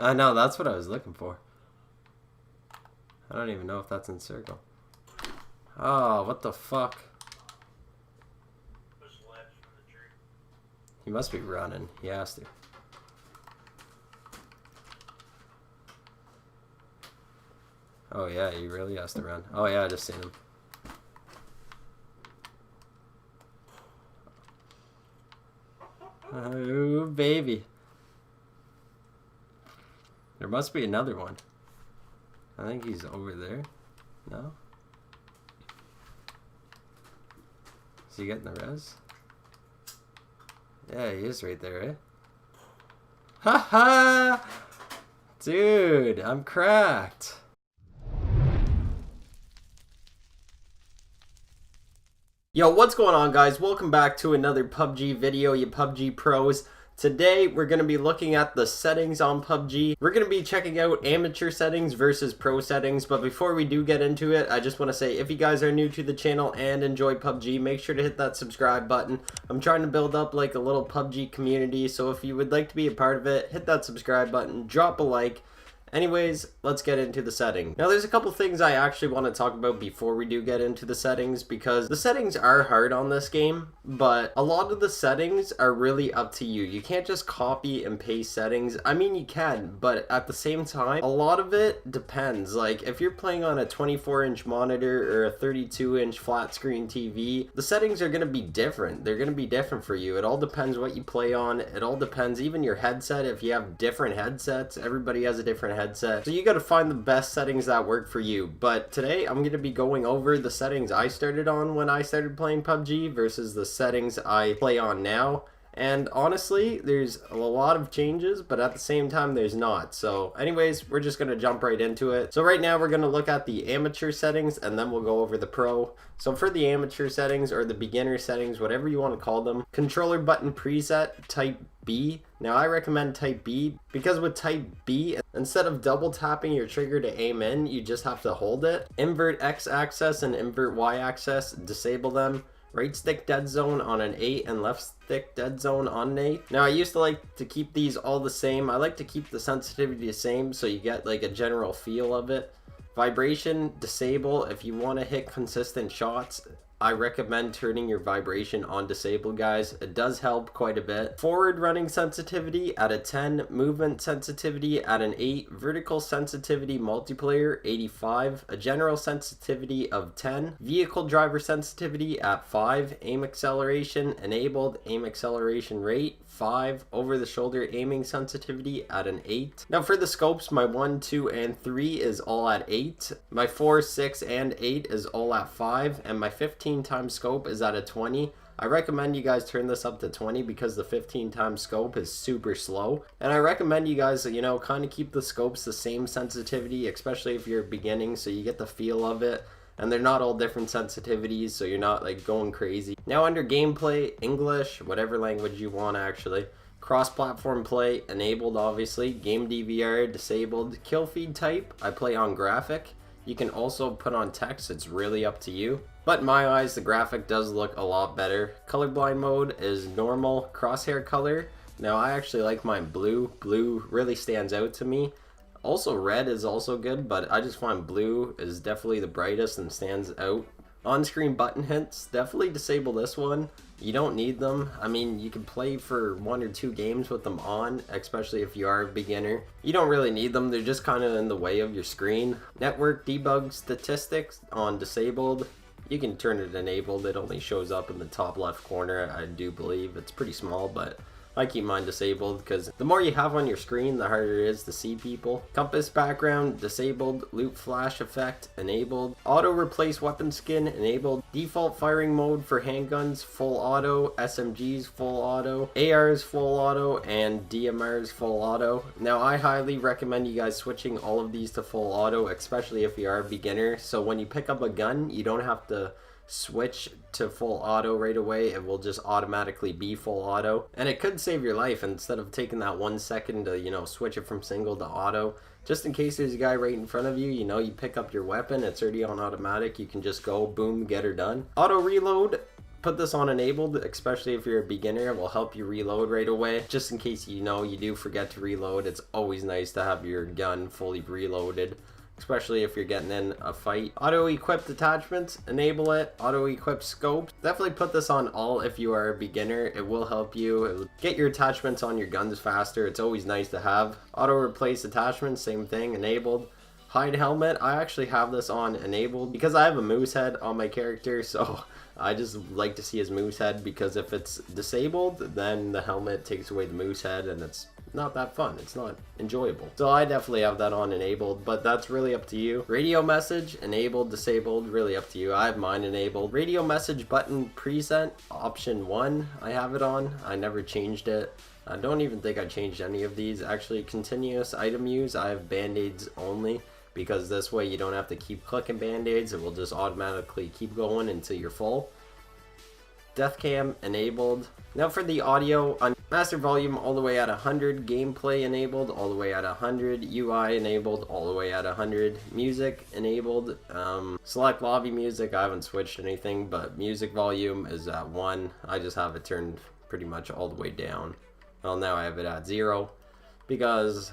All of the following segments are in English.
I know, that's what I was looking for. I don't even know if that's in circle. Oh, what the fuck? He must be running. He has to. Oh yeah, he really has to run. Oh yeah, I just seen him. Oh baby. There must be another one. I think he's over there. No? Is he getting the res? Yeah, he is right there, eh? Haha! Dude, I'm cracked. Yo, what's going on, guys? Welcome back to another PUBG video, you PUBG pros. Today, we're going to be looking at the settings on PUBG. We're going to be checking out amateur settings versus pro settings. But before we do get into it, I just want to say, if you guys are new to the channel and enjoy PUBG, make sure to hit that subscribe button. I'm trying to build up like a little PUBG community. So if you would like to be a part of it, hit that subscribe button, drop a like. Anyways, let's get into the settings. Now, there's a couple things I actually want to talk about before we do get into the settings, because the settings are hard on this game, but a lot of the settings are really up to you. You can't just copy and paste settings. I mean, you can, but at the same time, a lot of it depends. Like, if you're playing on a 24-inch monitor or a 32-inch flat screen TV, the settings are going to be different. They're going to be different for you. It all depends what you play on. It all depends, even your headset. If you have different headsets, everybody has a different headset, so you got to find the best settings that work for you. But today I'm going to be going over the settings I started on when I started playing PUBG versus the settings I play on now. And honestly, there's a lot of changes, but at the same time there's not. So anyways, we're just going to jump right into it. So right now we're going to look at the amateur settings, and then we'll go over the pro. So for the amateur settings, or the beginner settings, whatever you want to call them, controller button preset type B. Now I recommend type B because with type B, instead of double tapping your trigger to aim in, you just have to hold it. Invert X axis and invert Y axis, disable them. Right stick dead zone on an 8 and left stick dead zone on an 8. Now I used to like to keep these all the same. I like to keep the sensitivity the same so you get like a general feel of it. Vibration, disable. If you want to hit consistent shots, I recommend turning your vibration on disable, guys. It does help quite a bit. Forward running sensitivity at a 10, movement sensitivity at an 8, vertical sensitivity multiplayer 85, a general sensitivity of 10, vehicle driver sensitivity at 5, aim acceleration enabled, aim acceleration rate 5, over the shoulder aiming sensitivity at an 8. Now for the scopes, my 1, 2, and 3 is all at 8. My 4, 6, and 8 is all at 5, and my 15 times scope is at a 20. I recommend you guys turn this up to 20 because the 15 times scope is super slow. And I recommend you guys, you know, kind of keep the scopes the same sensitivity, especially if you're beginning, so you get the feel of it. And they're not all different sensitivities, so you're not like going crazy. Now under gameplay, English, whatever language you want actually. Cross-platform play enabled, obviously. Game DVR disabled. Kill feed type, I play on graphic. You can also put on text, it's really up to you. But in my eyes, the graphic does look a lot better. Colorblind mode is normal. Crosshair color, now I actually like mine blue. Blue really stands out to me. Also red is also good, but I just find blue is definitely the brightest and stands out. On-screen button hints, definitely disable this one. You don't need them. I mean, you can play for 1 or 2 games with them on, especially if you are a beginner. You don't really need them, they're just kind of in the way of your screen. Network debug statistics on disabled. You can turn it enabled, it only shows up in the top left corner, I do believe. It's pretty small, but I keep mine disabled because the more you have on your screen, the harder it is to see people. Compass background disabled. Loop flash effect enabled. Auto replace weapon skin enabled. Default firing mode for handguns full auto. SMGs full auto. ARs full auto, and DMRs full auto. Now I highly recommend you guys switching all of these to full auto, especially if you are a beginner, so when you pick up a gun you don't have to switch to full auto right away. It will just automatically be full auto, and it could save your life instead of taking that 1 second to, you know, switch it from single to auto. Just in case there's a guy right in front of you, you know, you pick up your weapon, it's already on automatic, you can just go boom, get her done. Auto reload, put this on enabled, especially if you're a beginner. It will help you reload right away. Just in case you do forget to reload, it's always nice to have your gun fully reloaded, especially if you're getting in a fight. Auto-equipped attachments, enable it. Auto-equipped scopes, definitely put this on all if you are a beginner. It will help you. It will get your attachments on your guns faster. It's always nice to have. Auto-replace attachments, same thing, enabled. Hide helmet, I actually have this on enabled because I have a moose head on my character, so I just like to see his moose head, because if it's disabled, then the helmet takes away the moose head and it's not that fun. It's not enjoyable. So I definitely have that on enabled, but that's really up to you. Radio message, enabled, disabled, really up to you. I have mine enabled. Radio message button preset, option 1, I have it on. I never changed it. I don't even think I changed any of these. Actually, continuous item use, I have band-aids only, because this way you don't have to keep clicking band-aids. It will just automatically keep going until you're full. Death cam enabled. Now for the audio, on master volume all the way at 100, gameplay enabled all the way at 100, UI enabled all the way at 100, music enabled. Select lobby music, I haven't switched anything, but music volume is at 1. I just have it turned pretty much all the way down. Well, now I have it at 0 because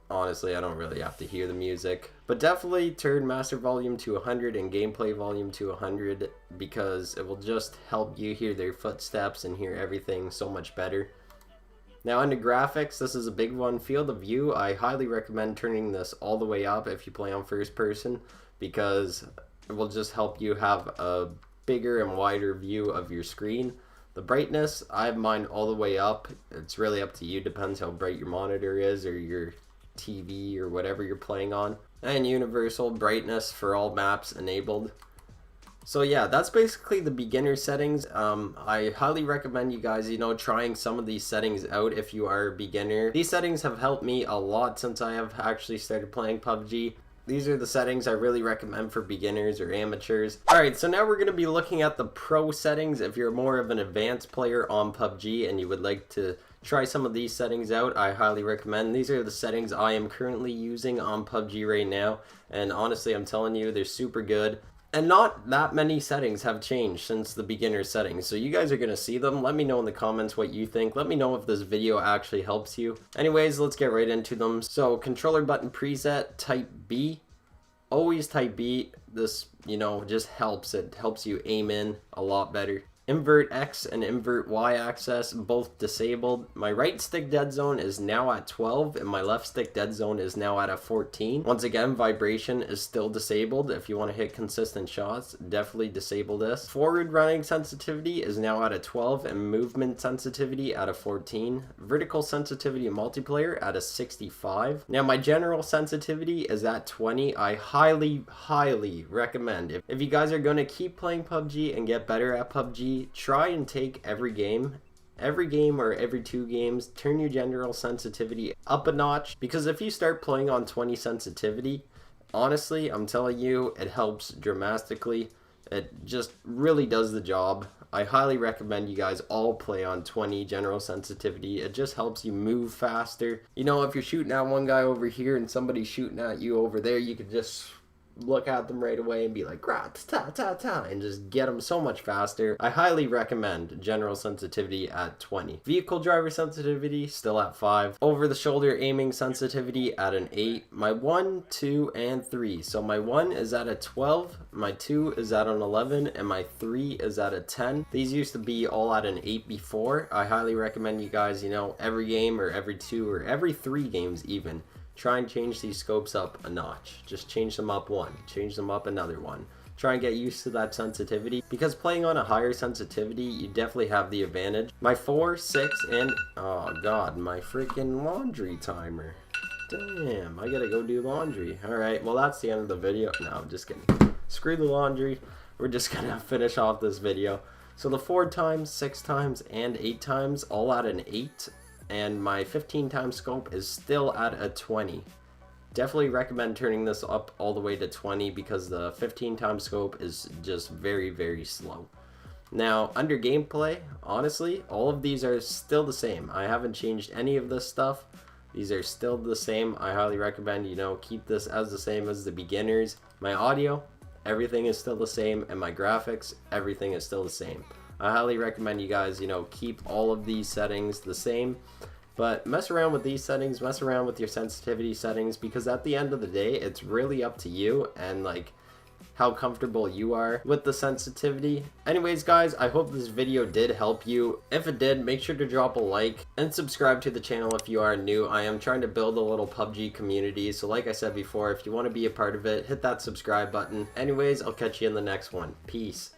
honestly I don't really have to hear the music. But definitely turn master volume to 100 and gameplay volume to 100, because it will just help you hear their footsteps and hear everything so much better. Now under graphics, this is a big one. Field of view, I highly recommend turning this all the way up if you play on first person, because it will just help you have a bigger and wider view of your screen. The brightness, I have mine all the way up. It's really up to you, depends how bright your monitor is or your TV or whatever you're playing on. And universal brightness for all maps enabled. So yeah, that's basically the beginner settings. I highly recommend you guys, trying some of these settings out if you are a beginner. These settings have helped me a lot since I have actually started playing PUBG. These are the settings I really recommend for beginners or amateurs. Alright, so now we're going to be looking at the pro settings. If you're more of an advanced player on PUBG and you would like to try some of these settings out, I highly recommend. These are the settings I am currently using on PUBG right now, and honestly I'm telling you, they're super good. And not that many settings have changed since the beginner settings, so you guys are going to see them. Let me know in the comments what you think. Let me know if this video actually helps you. Anyways, let's get right into them. So controller button preset, type B. Always type B. This, just helps. It helps you aim in a lot better. Invert X and invert Y axis, both disabled. My right stick dead zone is now at 12 and my left stick dead zone is now at a 14. Once again, vibration is still disabled. If you want to hit consistent shots, definitely disable this. Forward running sensitivity is now at a 12 and movement sensitivity at a 14. Vertical sensitivity in multiplayer at a 65. Now my general sensitivity is at 20. I highly recommend, if you guys are going to keep playing PUBG and get better at PUBG, try and take every game or every 2 games, turn your general sensitivity up a notch, because if you start playing on 20 sensitivity, honestly, I'm telling you, it helps dramatically. It just really does the job. I highly recommend you guys all play on 20 general sensitivity. It just helps you move faster. If you're shooting at one guy over here and somebody's shooting at you over there, you could just look at them right away and be like, ta and just get them so much faster. I highly recommend general sensitivity at 20. Vehicle driver sensitivity still at 5. Over the shoulder aiming sensitivity at an 8. My 1, 2, and 3. So my 1 is at a 12, my 2 is at an 11, and my 3 is at a 10. These used to be all at an 8 before. I highly recommend you guys, every game or every 2 or every 3 games even, try and change these scopes up a notch. Just change them up 1, change them up another 1. Try and get used to that sensitivity, because playing on a higher sensitivity, you definitely have the advantage. My 4, 6, and oh god, my freaking laundry timer. Damn, I gotta go do laundry. Alright, well that's the end of the video. No, I'm just kidding. Screw the laundry. We're just gonna finish off this video. So the 4 times, 6 times, and 8 times, all at an 8. And my 15 times scope is still at a 20. Definitely recommend turning this up all the way to 20, because the 15 times scope is just very slow. Now under gameplay, honestly, all of these are still the same. I haven't changed any of this stuff. These are still the same. I highly recommend, keep this as the same as the beginners. My audio, everything is still the same, and my graphics, everything is still the same. I highly recommend you guys, you know, keep all of these settings the same. But mess around with these settings, mess around with your sensitivity settings, because at the end of the day, it's really up to you and like how comfortable you are with the sensitivity. Anyways guys, I hope this video did help you. If it did, make sure to drop a like and subscribe to the channel if you are new. I am trying to build a little PUBG community, so like I said before, if you want to be a part of it, hit that subscribe button. Anyways, I'll catch you in the next one. Peace.